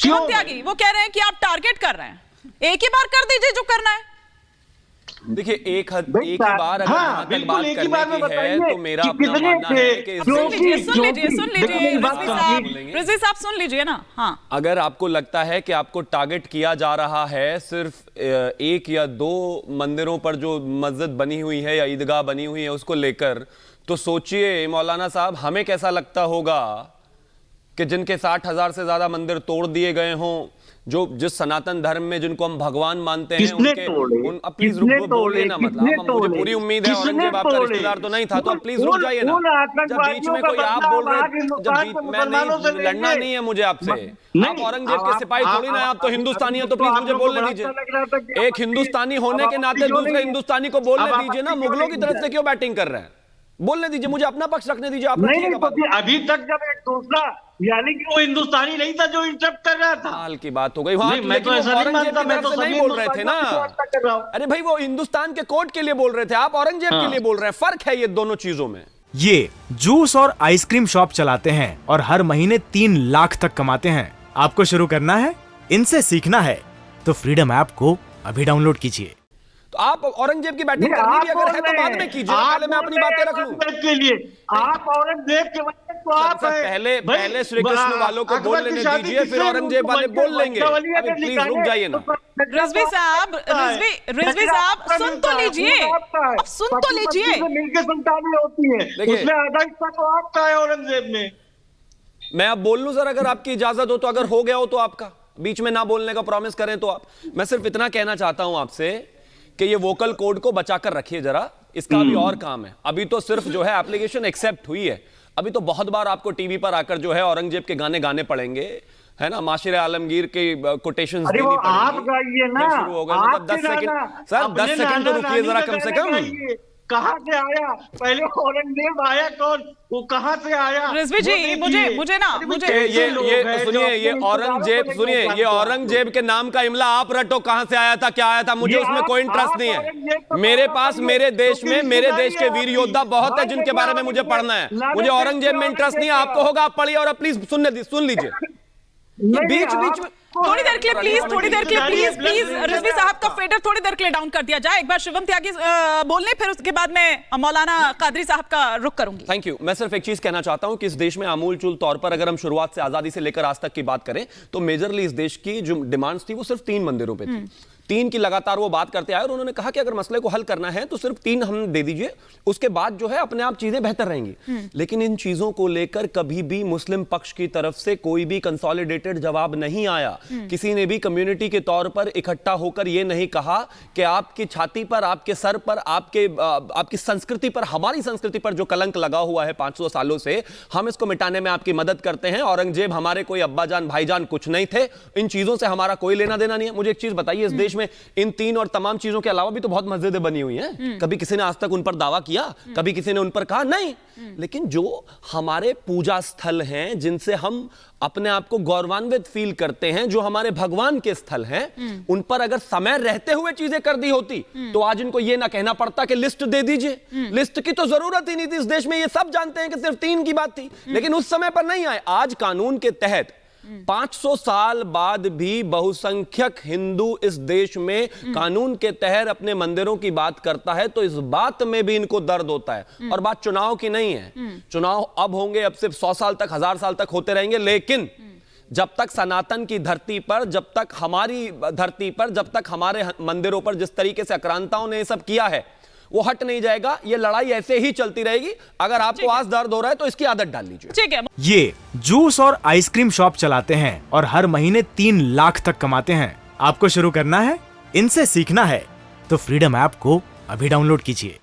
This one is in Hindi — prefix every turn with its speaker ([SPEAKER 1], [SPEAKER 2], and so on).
[SPEAKER 1] शिवम त्यागी वो कह रहे हैं कि आप टारगेट कर रहे हैं, एक ही बार कर दीजिए जो करना है।
[SPEAKER 2] देखिए एक ही बार अगर
[SPEAKER 3] हाँ,
[SPEAKER 2] तक बात
[SPEAKER 3] एक ही बार में
[SPEAKER 2] करने की है तो मेरा अपना
[SPEAKER 3] कितने
[SPEAKER 2] मानना
[SPEAKER 3] थे?
[SPEAKER 2] है कि
[SPEAKER 1] सुन लीजिए
[SPEAKER 2] बोलेंगे।
[SPEAKER 1] रिजवी साहब सुन लीजिए ना। हाँ,
[SPEAKER 2] अगर आपको लगता है कि आपको टारगेट किया जा रहा है सिर्फ एक या दो मंदिरों पर जो मस्जिद बनी हुई है या ईदगाह बनी हुई है उसको लेकर, तो सोचिए मौलाना साहब हमें कैसा लगता होगा कि जिनके 60,000 से ज्यादा मंदिर तोड़ दिए गए हों, जो जिस सनातन धर्म में जिनको हम भगवान मानते हैं उनके प्लीज बोलिए ना, मतलब मुझे पूरी उम्मीद है औरंगजेब आपका रिश्तेदार तो नहीं था, तो आप प्लीज रुक जाइए ना। जब बीच में कोई आप बोल रहे, जब मैं नहीं लड़ना नहीं है मुझे आपसे, आप औरंगजेब के सिपाही थोड़ी ना, आप तो हिंदुस्तानी है, तो प्लीज मुझे बोलने दीजिए। एक हिंदुस्तानी होने के नाते दूसरे हिंदुस्तानी को बोलने दीजिए ना। मुगलों की तरफ से क्यों बैटिंग कर रहे हैं, बोलने दीजिए, मुझे अपना पक्ष रखने दीजिए। आप
[SPEAKER 3] अभी तक जब एक दूसरा यानी कि वो हिंदुस्तानी नहीं था जो इंटरप्ट कर रहा था,
[SPEAKER 2] हाल की बात हो गई वहां।
[SPEAKER 3] मैं तो ऐसा नहीं मानता, मैं तो
[SPEAKER 2] नहीं बोल रहे थे ना। अरे भाई वो हिंदुस्तान के कोर्ट के लिए बोल रहे थे, आप औरंगजेब के लिए बोल रहे हैं। फर्क है ये दोनों चीजों में।
[SPEAKER 4] ये जूस और आइसक्रीम शॉप चलाते हैं और हर महीने 3 लाख तक कमाते हैं। आपको शुरू करना है, इनसे सीखना है तो फ्रीडम ऐप को अभी डाउनलोड कीजिए।
[SPEAKER 2] तो आप औरंगजेब की बैटिंग करनी भी अगर है तो बाद में कीजिए, पहले मैं अपनी बातें रख लूं।
[SPEAKER 3] के लिए आप औरंगजेब के वजह तो आप
[SPEAKER 2] पहले श्री कृष्ण वालों को बोल लेने दीजिए, फिर औरंगजेब वाले बोल लेंगे। अभी प्लीज रुक जाइए ना।
[SPEAKER 1] रिजवी साहब सुन तो लीजिए, अब सुन तो लीजिए।
[SPEAKER 3] मिलकर संतानें होती है, उसमें आधा हिस्सा तो आपका है औरंगजेब में।
[SPEAKER 2] मैं अब बोल लूं सर, अगर आपकी इजाजत हो तो, अगर हो गया हो तो आपका, बीच में ना बोलने का प्रॉमिस करें तो आप। मैं सिर्फ इतना कहना चाहता हूं आपसे कि ये वोकल कोड को बचाकर रखिए जरा, इसका अभी और काम है। अभी तो सिर्फ जो है एप्लीकेशन एक्सेप्ट हुई है, अभी तो बहुत बार आपको टीवी पर आकर जो है औरंगजेब के गाने गाने पड़ेंगे, है ना, माशिर आलमगीर के कोटेशंस देनी पड़ेंगी।
[SPEAKER 3] आप गाइए ना,
[SPEAKER 2] शुरू हो गए, मतलब 10 सेकंड सर, 10 सेकंड तो रुकिए जरा कम से कम।
[SPEAKER 3] कहां से आया पहले औरंगजेब आया कौन, वो कहां से आया?
[SPEAKER 1] रिजवी जी मुझे ना
[SPEAKER 2] ये सुनिए, ये औरंगजेब, सुनिए, ये औरंगजेब के नाम का इमला आप रटो, कहां से आया था क्या आया था, मुझे उसमें कोई इंटरेस्ट नहीं है। मेरे पास मेरे देश में मेरे देश के वीर योद्धा बहुत है जिनके बारे में मुझे पढ़ना है, मुझे औरंगजेब में इंटरेस्ट नहीं है। आपको होगा आप पढ़िए, और प्लीज सुन लीजिए बीच में
[SPEAKER 1] थोड़ी देर के लिए प्लीज रिजवी साहब का फेडर थोड़ी देर के लिए डाउन कर दिया जाए। एक बार शिवम त्यागी बोलने, फिर उसके बाद में मौलाना कादरी साहब का रुख करूंगी।
[SPEAKER 2] Thank you. मैं सिर्फ एक चीज कहना चाहता हूं कि इस देश में आमूलचूल तौर पर अगर हम शुरुआत से आजादी से लेकर आज तक की बात करें तो मेजरली इस देश की जो डिमांड्स थी वो सिर्फ 3 मंदिरों पे थी। 3 की लगातार वो बात करते आए और उन्होंने कहा कि अगर मसले को हल करना है तो सिर्फ 3 हम दे दीजिए, उसके बाद जो है अपने आप चीजें बेहतर रहेंगी। लेकिन इन चीजों को लेकर कभी भी मुस्लिम पक्ष की तरफ से कोई भी कंसोलिडेटेड जवाब नहीं आया। किसी ने भी कम्युनिटी के तौर पर इकट्ठा होकर यह नहीं कहा कि आपकी छाती पर, आपके सर पर, आपकी संस्कृति पर, हमारी संस्कृति पर जो कलंक लगा हुआ है 500 सालों से, हम इसको मिटाने में आपकी मदद करते हैं। औरंगजेब हमारे कोई अब्बाजान भाईजान कुछ नहीं थे, इन चीजों से हमारा कोई लेना देना नहीं है। मुझे एक चीज बताइए, इस देश में इन 3 और तमाम चीजों के अलावा भी तो बहुत मस्जिदें बनी हुई हैं। कभी किसी ने आज तक उन पर दावा किया? कभी किसी ने उन पर कहा? नहीं। लेकिन जो हमारे पूजा स्थल हैं, जिनसे हम अपने आप को गौरवान्वित फील करते हैं, जो हमारे भगवान के स्थल हैं, उन पर अगर समय रहते हुए चीजें कर दी होती तो आज इनको यह ना कहना पड़ता कि लिस्ट दे दीजिए। लिस्ट की तो जरूरत ही नहीं थी इस देश में, ये सब जानते हैं कि सिर्फ 3 की बात थी, लेकिन उस समय पर नहीं आए। आज कानून के तहत 500 साल बाद भी बहुसंख्यक हिंदू इस देश में कानून के तहत अपने मंदिरों की बात करता है, तो इस बात में भी इनको दर्द होता है। और बात चुनाव की नहीं है, चुनाव अब होंगे, अब सिर्फ 100 साल तक, 1000 साल तक होते रहेंगे, लेकिन जब तक सनातन की धरती पर, जब तक हमारी धरती पर, जब तक हमारे मंदिरों पर जिस तरीके से आक्रांताओं ने ये सब किया है वो हट नहीं जाएगा। ये लड़ाई ऐसे ही चलती रहेगी। अगर आपको आज दर्द हो रहा है तो इसकी आदत डाल लीजिए।
[SPEAKER 1] ठीक है।
[SPEAKER 4] ये जूस और आइसक्रीम शॉप चलाते हैं और हर महीने 3 लाख तक कमाते हैं। आपको शुरू करना है, इनसे सीखना है तो फ्रीडम ऐप को अभी डाउनलोड कीजिए।